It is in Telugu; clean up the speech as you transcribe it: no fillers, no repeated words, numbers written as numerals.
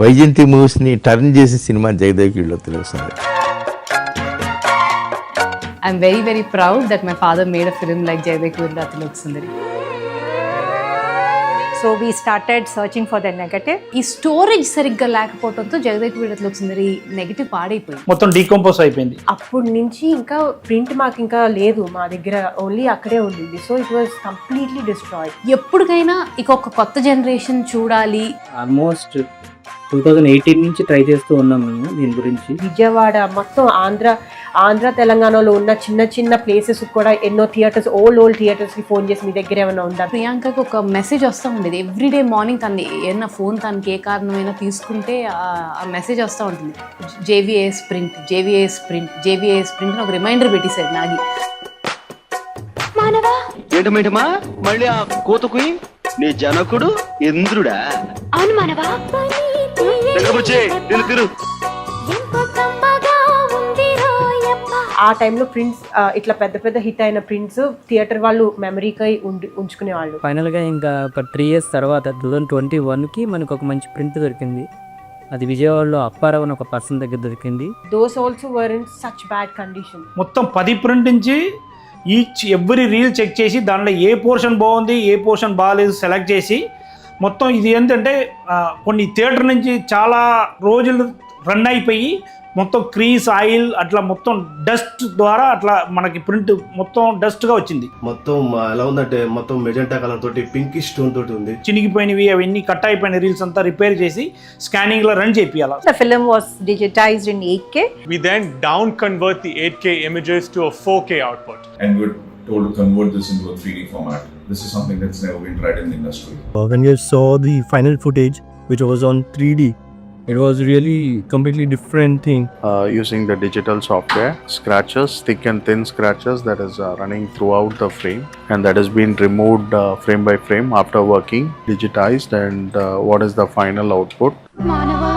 వైజయంతి మూవీస్ని టర్న్ చేసి సినిమా జగదేవి వీళ్ళతో వస్తుంది. I'm very, very proud that my father made a film like Jayadek Virla Atilok Sundari. So we started searching for the negative. ఈ స్టోరేజ్ సరిగ్గా లేకపోవడంతో జగదేక్ వీడతలోకి సుందరి నెగిటివ్ పాడైపోయింది, మొత్తం డీకంపోజ్ అయిపోయింది. అప్పటి నుంచి ఇంకా ప్రింట్ మాకు ఇంకా లేదు మా దగ్గర, ఓన్లీ అక్కడే ఉండింది. So it was completely destroyed. ఎప్పటికైనా ఇక ఒక కొత్త జనరేషన్ చూడాలి. ఆల్మోస్ట్ 2018 నుంచి ట్రై చేస్తూ ఉన్నాం మేము దీని గురించి. విజయవాడ మొత్తం ఆంధ్ర తెలంగాణలో ఉన్న చిన్న చిన్న ప్లేసెస్ కూడా ఎన్నో థియేటర్స్, ఓల్డ్ థియేటర్స్ కి ఫోన్ చేసి మీ దగ్గర ఏమైనా ఉందా. ప్రియాంకకి ఒక మెసేజ్ వస్తూ ఉండేది ఎవ్రీడే మార్నింగ్. తను ఏమన్నా ఫోన్ తనకి ఏ కారణమైనా తీసుకుంటే ఆ మెసేజ్ వస్తూ ఉంటుంది, జేవిఏఎస్ ప్రింట్, జేవిఏఎస్ ప్రింట్, జేవిఏఎస్ ప్రింట్ అని ఒక రిమైండర్ పెట్టేశాడు నాగి. ఏంటమేంటమా మళ్ళీ ఆ కోతకు నీ జనకుడు ఇంద్రుడా? అవును మానవా. ఆ టైంలో ప్రింట్స్ ఇట్లా పెద్ద పెద్ద హిట్ అయిన ప్రింట్స్ థియేటర్ వాళ్ళు మెమరీకై ఉంచుకునే వాళ్ళు. ఫైనల్గా ఇంకా ఒక 3 years తర్వాత 2021కి మనకు ఒక మంచి ప్రింట్ దొరికింది. అది విజయవాడలో అప్పారావు అని ఒక పర్సన్ దగ్గర దొరికింది. Those also were in such bad condition. మొత్తం 10 ప్రింట్ నుంచి ఎవ్రీ రీల్ చెక్ చేసి దాంట్లో ఏ పోర్షన్ బాగుంది ఏ పోర్షన్ బాగాలేదు సెలెక్ట్ చేసి మొత్తం ఇది ఏంటంటే కొన్ని థియేటర్ నుంచి చాలా రోజులు రన్ అయిపోయి మొత్తం క్రీస్ ఆయిల్ అట్లా మొత్తం డస్ట్ ద్వారా అట్లా మనకి ప్రింట్ మొత్తం డస్ట్గా వచ్చింది. మొత్తం ఎలా ఉందంటే మొత్తం మెజెంటా కలర్ తోటి పింకిష్ స్టోన్ తోటి ఉంది. చినిగిపోయినవి అవన్నీ కట్ అయిపోయిన రీల్స్ అంతా రిపేర్ చేసి స్కానింగ్ లో run చేపియాలి. The film was digitized in 8K. We then down convert the 8K images to a 4K output. And we're told to convert this into a 3D format. This is something that's never been tried in the industry. When you saw the final footage, which was on 3D, it was really completely different thing. Using the digital software, scratches, thick and thin scratches that is running throughout the frame, and that has been removed frame by frame after working, digitized, and what is the final output. మానవా